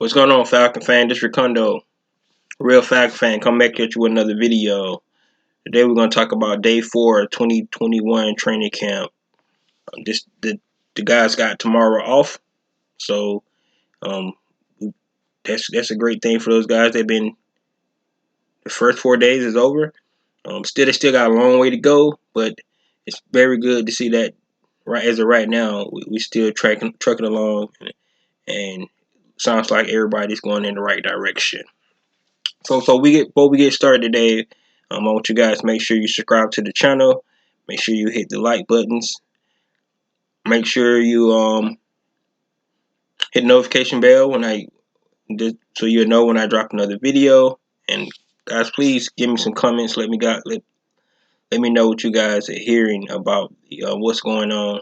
What's going on, Falcon fan? This is Ricondo, real Falcon fan. Come back at you with another video. Today we're going to talk about day 4 of 2021 training camp. The guys got tomorrow off, so um, that's a great thing for those guys. The first 4 days is over. They still got a long way to go, but it's very good to see that right as of right now we still trucking along, and sounds like everybody's going in the right direction. So before we get started today, I want you guys to make sure you subscribe to the channel. Make sure you hit the like buttons. Make sure you hit the notification bell so you'll know when I drop another video. And guys, please give me some comments. Let me know what you guys are hearing about what's going on.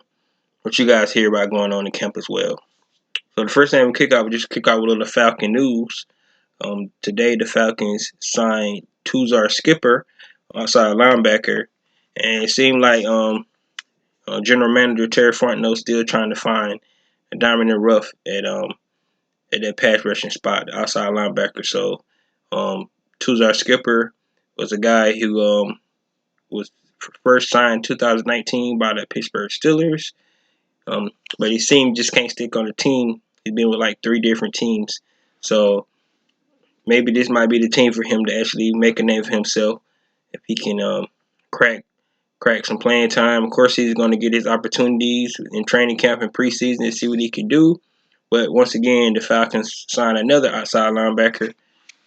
What you guys hear about going on in camp as well. So the first thing we kick out with a little Falcon news. Today the Falcons signed Tuzar Skipper, outside linebacker, and it seemed like General Manager Terry Fontenot still trying to find a diamond in the rough at that pass rushing spot, the outside linebacker. So Tuzar Skipper was a guy who was first signed 2019 by the Pittsburgh Steelers, but he seemed just can't stick on the team. He's been with like 3 different teams, so maybe this might be the team for him to actually make a name for himself if he can crack some playing time. Of course, he's going to get his opportunities in training camp and preseason to see what he can do. But once again, the Falcons signed another outside linebacker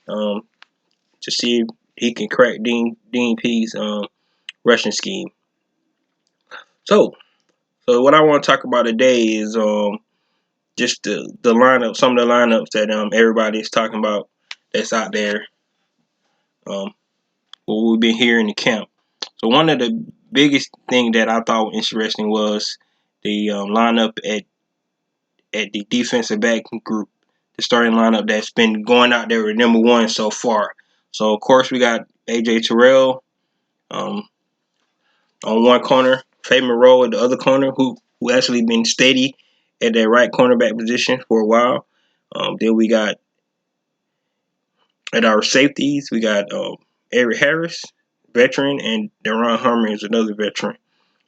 to see if he can crack Dean Pees' rushing scheme. So what I want to talk about today is just the lineup, some of the lineups that everybody is talking about that's out there. What we've been hearing in camp. So one of the biggest thing that I thought was interesting was the lineup at the defensive back group, the starting lineup that's been going out there with number 1 so far. So of course we got AJ Terrell on one corner, Faye Moreau at the other corner, who actually been steady at that right cornerback position for a while. Then we got at our safeties, we got Eric Harris, veteran, and Deron Harmon is another veteran.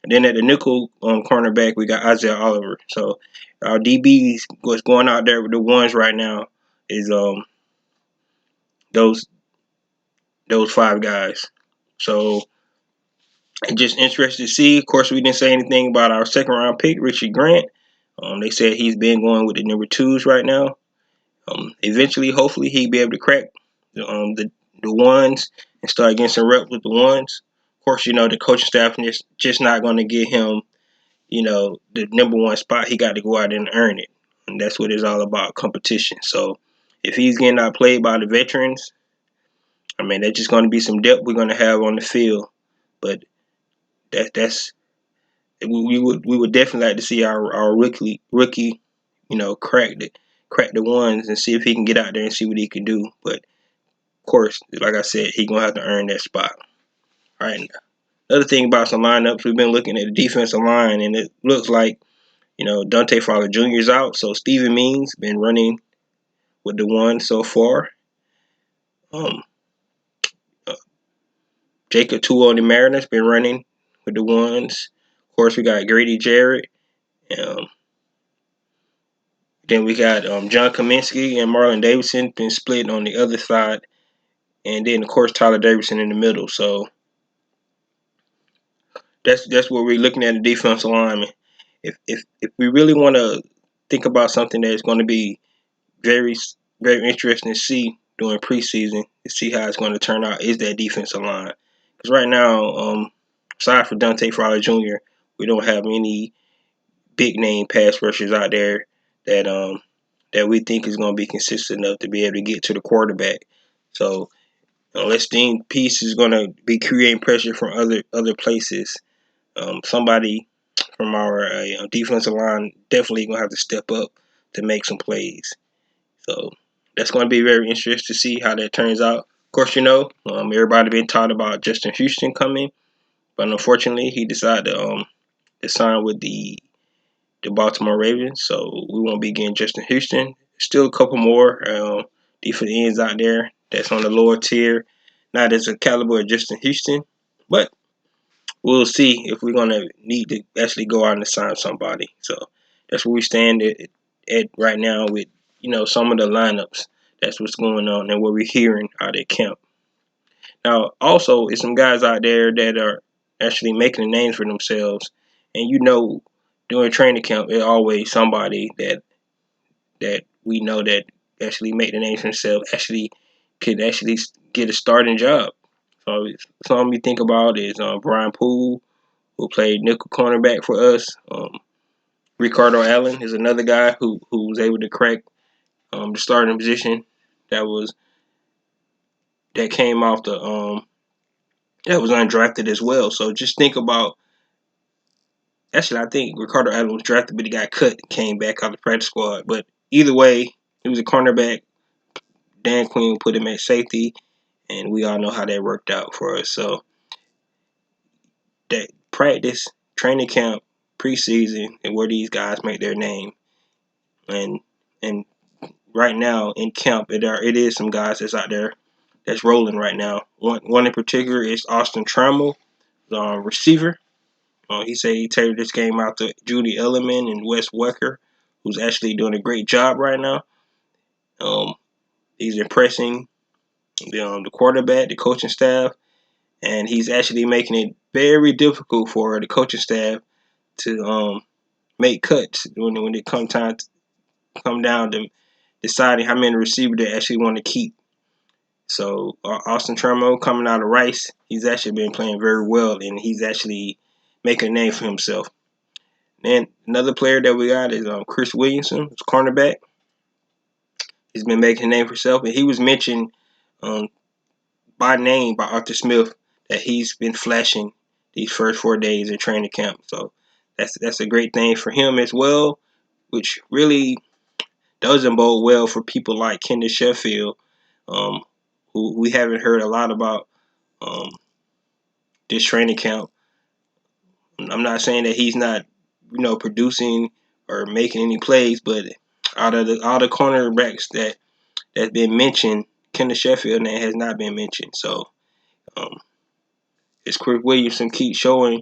And then at the nickel cornerback, we got Isaiah Oliver. So our DBs, what's going out there with the ones right now is those 5 guys. So just interested to see. Of course, we didn't say anything about our second round pick, Richie Grant. They said he's been going with the number 2s right now. Eventually, hopefully, he'll be able to crack the ones and start getting some reps with the ones. Of course, the coaching staff is just not going to give him the number 1 spot. He got to go out and earn it. And that's what it's all about, competition. So if he's getting outplayed by the veterans, I mean, that's just going to be some depth we're going to have on the field. But we would definitely like to see our rookie, crack the ones and see if he can get out there and see what he can do. But of course, like I said, he's going to have to earn that spot. All right. Another thing about some lineups, we've been looking at the defensive line, and it looks like Dante Fowler Jr. is out, so Steven Means been running with the one so far. Jacob Tua on the Mariners been running with the ones. Of course, we got Grady Jarrett. Then we got John Kaminsky and Marlon Davidson been split on the other side, and then of course Tyler Davidson in the middle. So that's what we're looking at the defensive lineman. If we really want to think about something that's going to be very very interesting to see during preseason to see how it's going to turn out is that defensive line. Because right now, aside from Dante Fowler Jr., we don't have any big name pass rushers out there that we think is going to be consistent enough to be able to get to the quarterback. So unless Dean Pees is going to be creating pressure from other places, somebody from our defensive line definitely going to have to step up to make some plays. So that's going to be very interesting to see how that turns out. Of course, everybody been taught about Justin Houston coming, but unfortunately, he decided to sign with the Baltimore Ravens. So we won't be getting Justin Houston still a couple more defensive ends out there that's on the lower tier, not as a caliber of Justin Houston, but we'll see if we're gonna need to actually go out and sign somebody. So that's where we stand at right now with some of the lineups. That's what's going on and what we're hearing out at camp. Now, also, it's some guys out there that are actually making names for themselves, and during training camp, it's always somebody that we know that actually make the name for themselves, actually could actually get a starting job. So something you think about is Brian Poole, who played nickel cornerback for us. Ricardo Allen is another guy who was able to crack the starting position that came off that was undrafted as well. So just think about. Actually, I think Ricardo Allen was drafted, but he got cut and came back out of the practice squad. But either way, he was a cornerback. Dan Quinn put him at safety, and we all know how that worked out for us. So that practice, training camp, preseason, and where these guys make their name, and right now in camp, it is some guys that's out there that's rolling right now. One in particular is Austin Trammell, the receiver. He said he tailored this game out to Judy Elliman and Wes Wecker, who's actually doing a great job right now. He's impressing the quarterback, the coaching staff, and he's actually making it very difficult for the coaching staff to make cuts when it come down to deciding how many receivers they actually want to keep. So Austin Trammell coming out of Rice, he's actually been playing very well, and he's actually making a name for himself. And another player that we got is Chris Williamson, who's cornerback. He's been making a name for himself, and he was mentioned by name by Arthur Smith that he's been flashing these first 4 days of training camp. So that's a great thing for him as well, which really doesn't bode well for people like Kenneth Sheffield, who we haven't heard a lot about this training camp. I'm not saying that he's not, producing or making any plays, but out of all the cornerbacks that's been mentioned, Kenneth Sheffield name has not been mentioned. So as Chris Williamson keeps showing,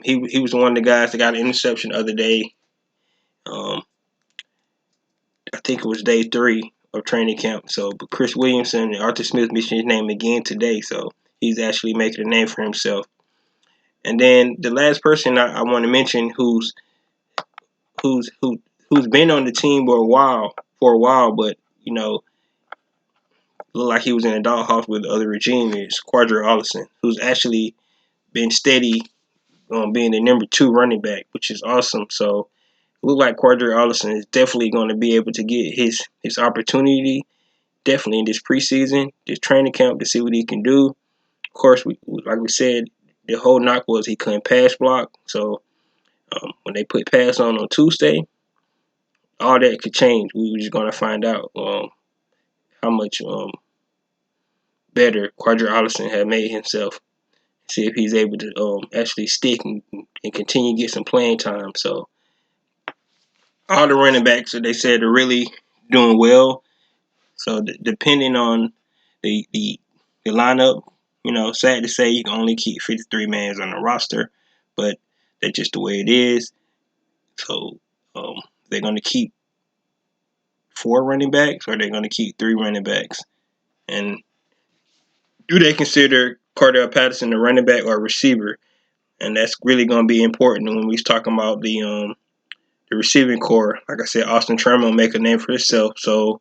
he was one of the guys that got an interception the other day. I think it was day 3 of training camp. So, but Chris Williamson and Arthur Smith mentioned his name again today. So he's actually making a name for himself. And then the last person I want to mention who's been on the team for a while, but looked like he was in a doghouse with the other regime is Quadri Allison, who's actually been steady being the number 2 running back, which is awesome. So it looks like Quadri Allison is definitely going to be able to get his opportunity definitely in this preseason, this training camp to see what he can do. Of course, like we said, the whole knock was he couldn't pass block. So when they put pass on Tuesday, all that could change. We were just going to find out how much better Quadri Allison had made himself. See if he's able to actually stick and continue to get some playing time. So all the running backs, they said, are really doing well. So depending on the lineup, sad to say you can only keep 53 men on the roster, but that's just the way it is. So they're going to keep 4 running backs, or they're going to keep 3 running backs. And do they consider Cordell Patterson a running back or a receiver? And that's really going to be important when we're talking about the receiving core. Like I said, Austin Trammell make a name for himself. So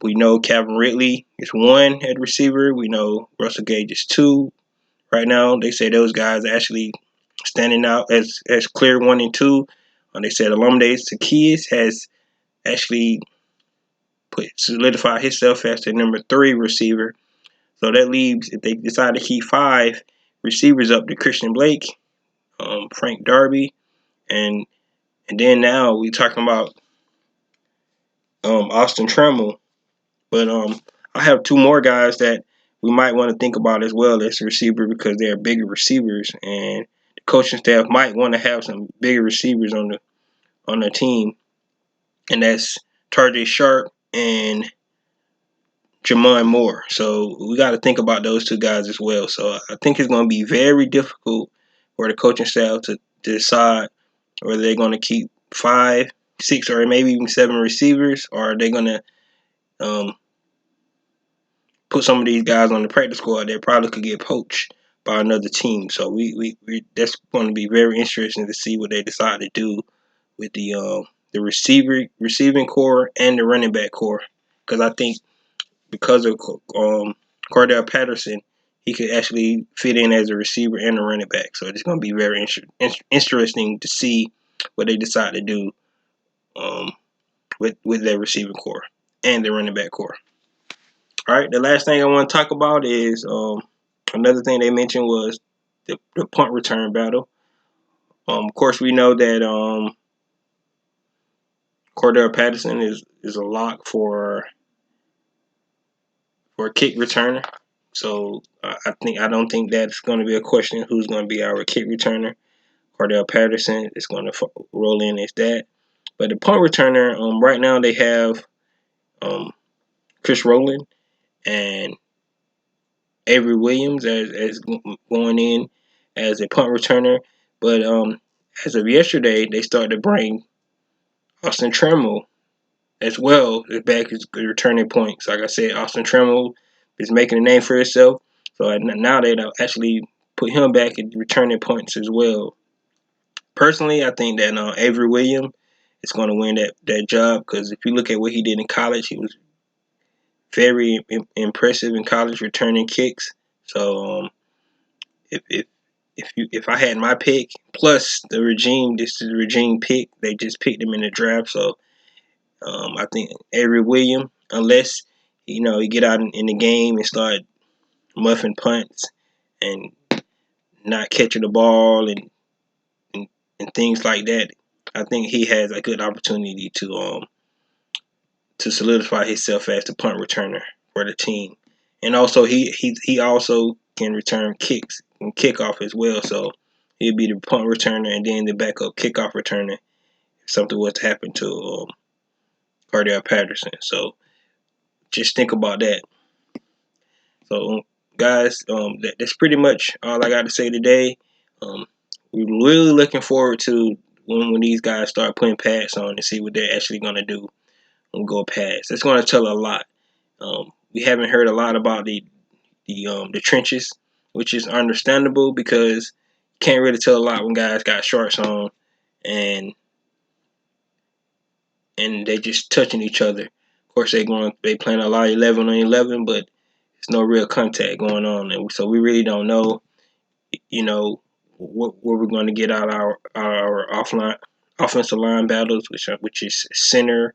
we know Calvin Ridley is 1 at receiver. We know Russell Gage is 2. Right now, they say those guys are actually standing out as clear 1 and 2. They said Olamide Zaccheaus has actually solidified himself as the number 3 receiver. So that leaves, if they decide to keep 5 receivers up to Christian Blake, Frank Darby, and then now we're talking about Austin Trammell. But I have 2 more guys that we might want to think about as well as receiver because they're bigger receivers, and the coaching staff might want to have some bigger receivers on the team, and that's Tarjay Sharp and Jamon Moore. So we got to think about those two guys as well. So I think it's going to be very difficult for the coaching staff to decide whether they're going to keep 5, 6, or maybe even 7 receivers, or are they going to put some of these guys on the practice squad that probably could get poached by another team. So we that's going to be very interesting to see what they decide to do with the receiving core and the running back core, because I think because of Cordell Patterson, he could actually fit in as a receiver and a running back. So it's going to be very interesting to see what they decide to do with their receiving core and their running back core. All right, the last thing I want to talk about is another thing they mentioned was the punt return battle. Of course, we know that Cordell Patterson is a lock for a kick returner. So I don't think that's going to be a question who's going to be our kick returner. Cordell Patterson is going to roll in as that. But the punt returner, right now they have Chris Rowland and Avery Williams as going in as a punt returner. But as of yesterday, they started to bring Austin Trammell as well as back as returning points. Like I said, Austin Trammell is making a name for himself. So now they actually put him back at returning points as well. Personally, I think that Avery Williams is going to win that job, because if you look at what he did in college, he was very impressive in college returning kicks. So if I had my pick, plus this is the regime pick. They just picked him in the draft, so I think Avery Williams, unless he get out in the game and start muffing punts and not catching the ball and things like that, I think he has a good opportunity to solidify himself as the punt returner for the team. And also he also can return kicks and kickoff as well. So he'll be the punt returner and then the backup kickoff returner if something was to happen to Cordell Patterson. So just think about that. So guys, that's pretty much all I got to say today. We're really looking forward to when these guys start putting pads on and see what they're actually going to do and go pads. It's going to tell a lot. We haven't heard a lot about the trenches, which is understandable because you can't really tell a lot when guys got shorts on and they just touching each other. Of course, they playing a lot of 11 on 11, but there's no real contact going on, and so we really don't know, where we're going to get out our offensive line battles, which is center,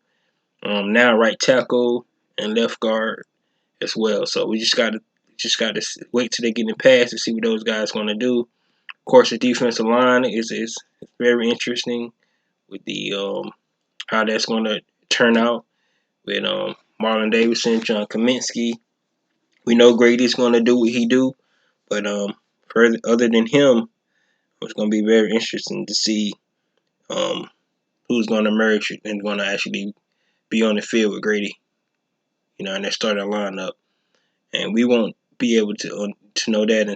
now right tackle and left guard as well. So we just got to wait till they get in the pass to see what those guys going to do. Of course, the defensive line is very interesting with the how that's going to turn out with Marlon Davidson, John Kaminsky. We know Grady's going to do what he do, but other than him, it's going to be very interesting to see who's going to emerge and going to actually be on the field with Grady, in that starting lineup. And we won't be able to know that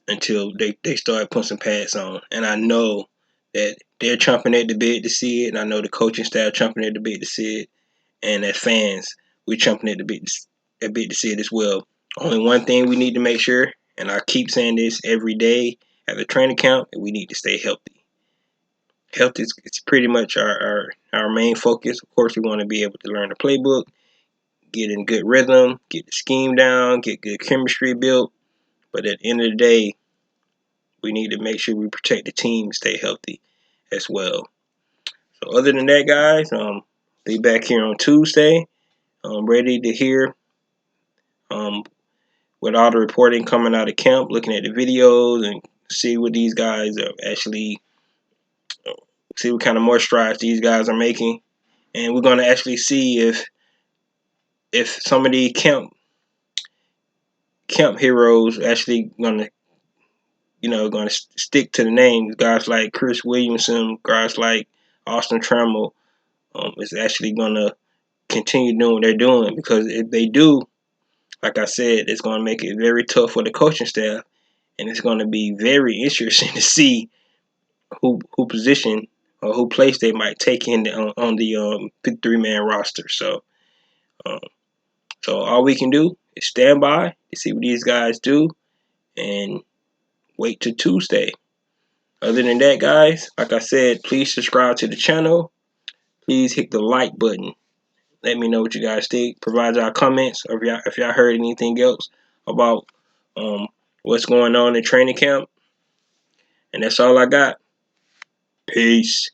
until they start putting some pads on. And I know that they're chomping at the bit to see it, and I know the coaching staff chomping at the bit to see it, and as fans, we're chomping at the bit to see it as well. Only one thing we need to make sure, and I keep saying this every day at the training camp, we need to stay healthy. Health is pretty much our main focus. Of course, we want to be able to learn the playbook, get in good rhythm, get the scheme down, get good chemistry built. But at the end of the day, we need to make sure we protect the team, stay healthy as well. So other than that, guys, be back here on Tuesday. Ready to hear with all the reporting coming out of camp, looking at the videos and see what these guys are actually, see what kind of more strides these guys are making. And we're going to actually see if some of the camp heroes actually going to going to stick to the names. Guys like Chris Williamson, guys like Austin Trammell is actually gonna continue doing what they're doing, because if they do, like I said, it's gonna make it very tough for the coaching staff, and it's gonna be very interesting to see who position or who place they might take in on the 53-man roster. Um, so all we can do is stand by to see what these guys do and wait till Tuesday. Other than that, guys, like I said, please subscribe to the channel. Please hit the like button. Let me know what you guys think. Provide y'all comments, or if y'all heard anything else about what's going on in training camp. And that's all I got. Peace.